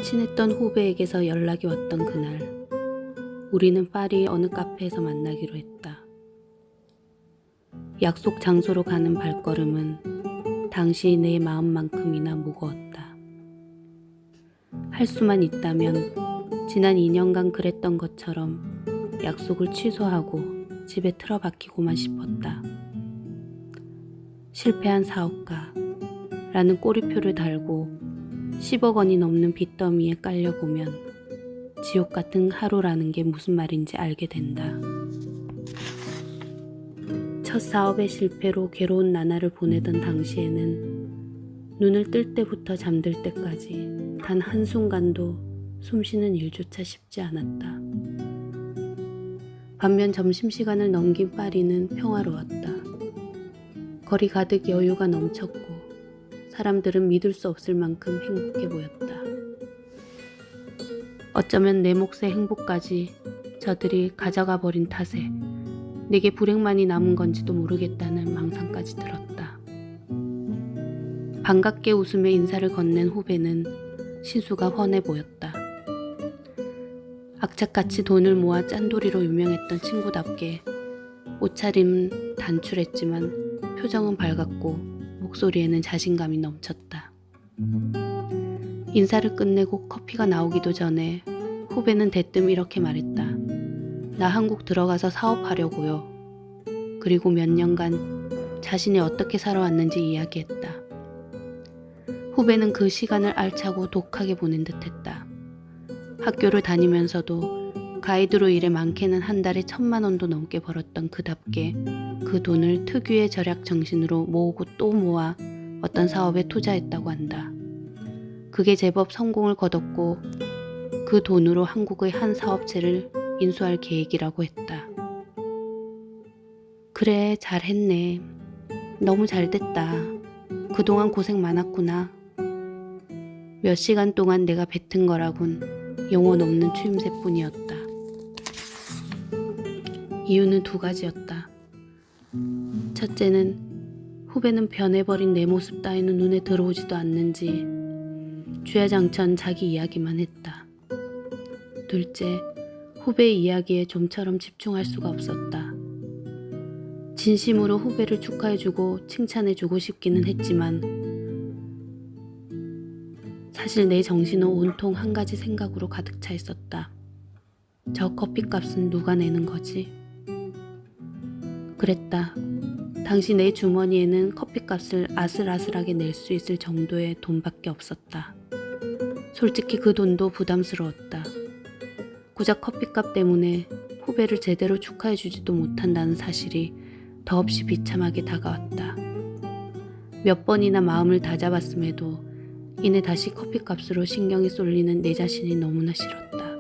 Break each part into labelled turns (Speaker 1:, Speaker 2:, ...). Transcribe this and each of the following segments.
Speaker 1: 친했던 후배에게서 연락이 왔던 그날, 우리는 파리 어느 카페에서 만나기로 했다. 약속 장소로 가는 발걸음은 당시 내 마음만큼이나 무거웠다. 할 수만 있다면 지난 2년간 그랬던 것처럼 약속을 취소하고 집에 틀어박히고만 싶었다. 실패한 사업가라는 꼬리표를 달고 10억 원이 넘는 빚더미에 깔려보면 지옥 같은 하루라는 게 무슨 말인지 알게 된다. 첫 사업의 실패로 괴로운 나날을 보내던 당시에는 눈을 뜰 때부터 잠들 때까지 단 한순간도 숨쉬는 일조차 쉽지 않았다. 반면 점심시간을 넘긴 파리는 평화로웠다. 거리 가득 여유가 넘쳤고 사람들은 믿을 수 없을 만큼 행복해 보였다. 어쩌면 내 몫의 행복까지 저들이 가져가 버린 탓에 내게 불행만이 남은 건지도 모르겠다는 망상까지 들었다. 반갑게 웃으며 인사를 건넨 후배는 신수가 훤해 보였다. 악착같이 돈을 모아 짠돌이로 유명했던 친구답게 옷차림은 단출했지만 표정은 밝았고 목소리에는 자신감이 넘쳤다. 인사를 끝내고 커피가 나오기도 전에 후배는 대뜸 이렇게 말했다. 나 한국 들어가서 사업하려고요. 그리고 몇 년간 자신이 어떻게 살아왔는지 이야기했다. 후배는 그 시간을 알차고 독하게 보낸 듯했다. 학교를 다니면서도 가이드로 일해 많게는 한 달에 1,000만 원도 넘게 벌었던 그답게 그 돈을 특유의 절약 정신으로 모으고 또 모아 어떤 사업에 투자했다고 한다. 그게 제법 성공을 거뒀고 그 돈으로 한국의 한 사업체를 인수할 계획이라고 했다. 그래, 잘했네. 너무 잘됐다. 그동안 고생 많았구나. 몇 시간 동안 내가 뱉은 거라곤 영혼 없는 추임새뿐이었다. 이유는 2가지였다. 첫째는 후배는 변해버린 내 모습 따위는 눈에 들어오지도 않는지 주야장천 자기 이야기만 했다. 둘째, 후배의 이야기에 좀처럼 집중할 수가 없었다. 진심으로 후배를 축하해주고 칭찬해주고 싶기는 했지만 사실 내 정신은 온통 한 가지 생각으로 가득 차 있었다. 저 커피값은 누가 내는 거지? 그랬다. 당시 내 주머니에는 커피값을 아슬아슬하게 낼 수 있을 정도의 돈밖에 없었다. 솔직히 그 돈도 부담스러웠다. 고작 커피값 때문에 후배를 제대로 축하해주지도 못한다는 사실이 더없이 비참하게 다가왔다. 몇 번이나 마음을 다잡았음에도 이내 다시 커피값으로 신경이 쏠리는 내 자신이 너무나 싫었다.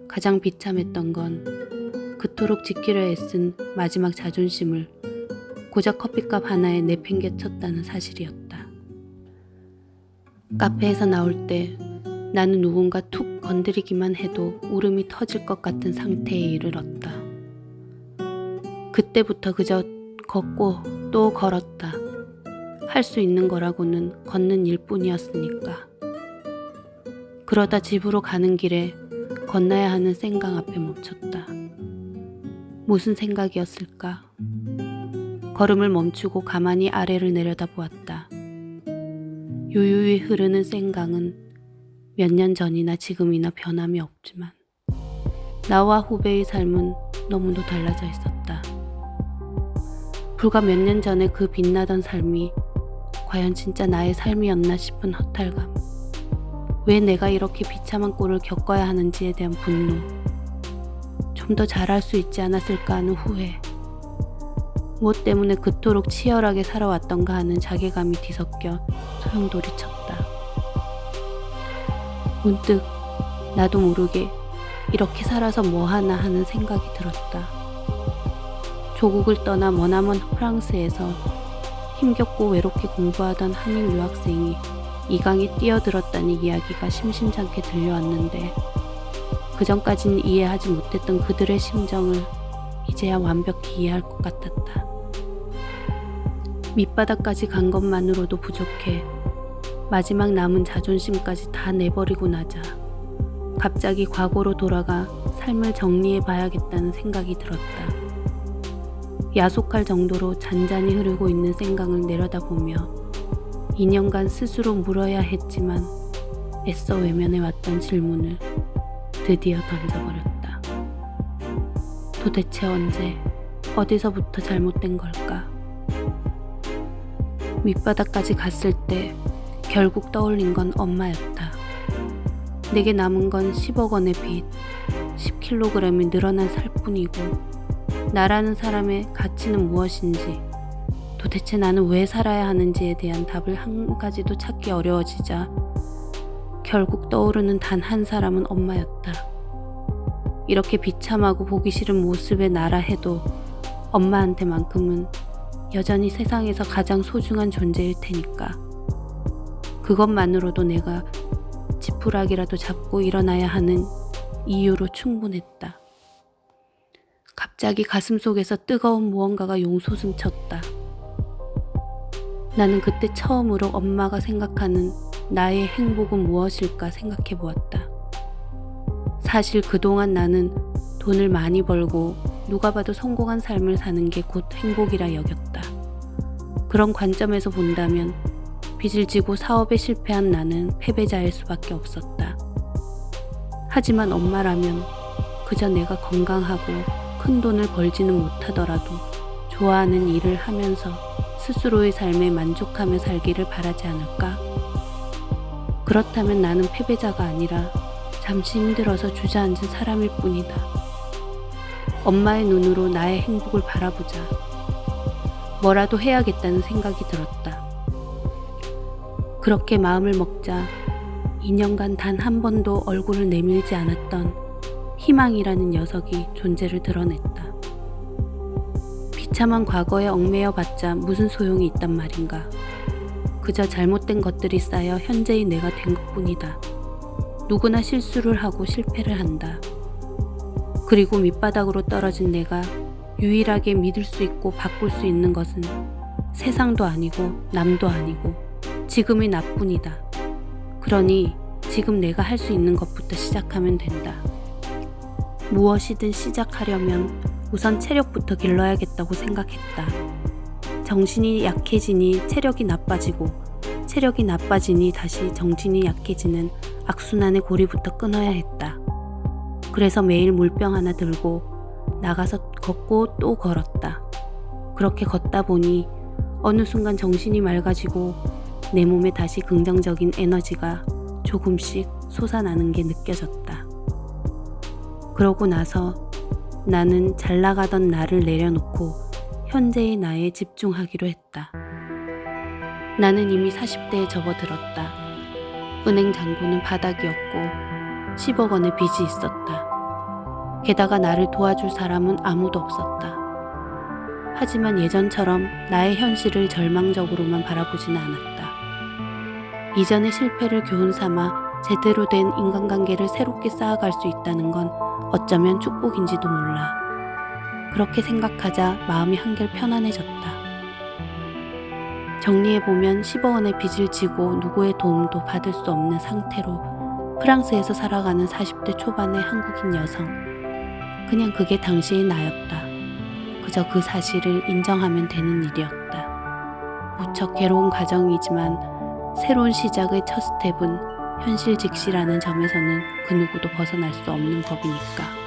Speaker 1: 가장 비참했던 건 그토록 지키려 애쓴 마지막 자존심을 고작 커피값 하나에 내팽개쳤다는 사실이었다. 카페에서 나올 때 나는 누군가 툭 건드리기만 해도 울음이 터질 것 같은 상태에 이르렀다. 그때부터 그저 걷고 또 걸었다. 할 수 있는 거라고는 걷는 일뿐이었으니까. 그러다 집으로 가는 길에 건너야 하는 생강 앞에 멈췄다. 무슨 생각이었을까? 걸음을 멈추고 가만히 아래를 내려다보았다. 유유히 흐르는 생강은 몇 년 전이나 지금이나 변함이 없지만 나와 후배의 삶은 너무도 달라져 있었다. 불과 몇 년 전에 그 빛나던 삶이 과연 진짜 나의 삶이었나 싶은 허탈감. 왜 내가 이렇게 비참한 꼴을 겪어야 하는지에 대한 분노. 좀 더 잘할 수 있지 않았을까 하는 후회. 무엇 때문에 그토록 치열하게 살아왔던가 하는 자괴감이 뒤섞여 소용돌이쳤다. 문득 나도 모르게 이렇게 살아서 뭐하나 하는 생각이 들었다. 조국을 떠나 머나먼 프랑스에서 힘겹고 외롭게 공부하던 한인 유학생이 이 강에 뛰어들었다는 이야기가 심심찮게 들려왔는데 그전까진 이해하지 못했던 그들의 심정을 이제야 완벽히 이해할 것 같았다. 밑바닥까지 간 것만으로도 부족해 마지막 남은 자존심까지 다 내버리고 나자 갑자기 과거로 돌아가 삶을 정리해 봐야겠다는 생각이 들었다. 야속할 정도로 잔잔히 흐르고 있는 생각을 내려다보며 2년간 스스로 물어야 했지만 애써 외면해 왔던 질문을 드디어 던져버렸다. 도대체 언제, 어디서부터 잘못된 걸까? 밑바닥까지 갔을 때 결국 떠올린 건 엄마였다. 내게 남은 건 10억 원의 빚, 10kg이 늘어난 살뿐이고 나라는 사람의 가치는 무엇인지, 도대체 나는 왜 살아야 하는지에 대한 답을 한 가지도 찾기 어려워지자 결국 떠오르는 단 한 사람은 엄마였다. 이렇게 비참하고 보기 싫은 모습의 나라 해도 엄마한테만큼은 여전히 세상에서 가장 소중한 존재일 테니까. 그것만으로도 내가 지푸라기라도 잡고 일어나야 하는 이유로 충분했다. 갑자기 가슴속에서 뜨거운 무언가가 용솟음쳤다. 나는 그때 처음으로 엄마가 생각하는 나의 행복은 무엇일까 생각해 보았다. 사실 그동안 나는 돈을 많이 벌고 누가 봐도 성공한 삶을 사는 게 곧 행복이라 여겼다. 그런 관점에서 본다면 빚을 지고 사업에 실패한 나는 패배자일 수밖에 없었다. 하지만 엄마라면 그저 내가 건강하고 큰 돈을 벌지는 못하더라도 좋아하는 일을 하면서 스스로의 삶에 만족하며 살기를 바라지 않을까? 그렇다면 나는 패배자가 아니라 잠시 힘들어서 주저앉은 사람일 뿐이다. 엄마의 눈으로 나의 행복을 바라보자. 뭐라도 해야겠다는 생각이 들었다. 그렇게 마음을 먹자 2년간 단 한 번도 얼굴을 내밀지 않았던 희망이라는 녀석이 존재를 드러냈다. 비참한 과거에 얽매여 봤자 무슨 소용이 있단 말인가. 그저 잘못된 것들이 쌓여 현재의 내가 된 것뿐이다. 누구나 실수를 하고 실패를 한다. 그리고 밑바닥으로 떨어진 내가 유일하게 믿을 수 있고 바꿀 수 있는 것은 세상도 아니고 남도 아니고 지금의 나뿐이다. 그러니 지금 내가 할 수 있는 것부터 시작하면 된다. 무엇이든 시작하려면 우선 체력부터 길러야겠다고 생각했다. 정신이 약해지니 체력이 나빠지고 체력이 나빠지니 다시 정신이 약해지는 악순환의 고리부터 끊어야 했다. 그래서 매일 물병 하나 들고 나가서 걷고 또 걸었다. 그렇게 걷다 보니 어느 순간 정신이 맑아지고 내 몸에 다시 긍정적인 에너지가 조금씩 솟아나는 게 느껴졌다. 그러고 나서 나는 잘 나가던 나를 내려놓고 현재의 나에 집중하기로 했다. 나는 이미 40대에 접어들었다. 은행 잔고는 바닥이었고 10억 원의 빚이 있었다. 게다가 나를 도와줄 사람은 아무도 없었다. 하지만 예전처럼 나의 현실을 절망적으로만 바라보지는 않았다. 이전의 실패를 교훈 삼아 제대로 된 인간관계를 새롭게 쌓아갈 수 있다는 건 어쩌면 축복인지도 몰라. 그렇게 생각하자 마음이 한결 편안해졌다. 정리해보면 10억 원의 빚을 지고 누구의 도움도 받을 수 없는 상태로 프랑스에서 살아가는 40대 초반의 한국인 여성. 그냥 그게 당시의 나였다. 그저 그 사실을 인정하면 되는 일이었다. 무척 괴로운 과정이지만 새로운 시작의 첫 스텝은 현실 직시라는 점에서는 그 누구도 벗어날 수 없는 법이니까.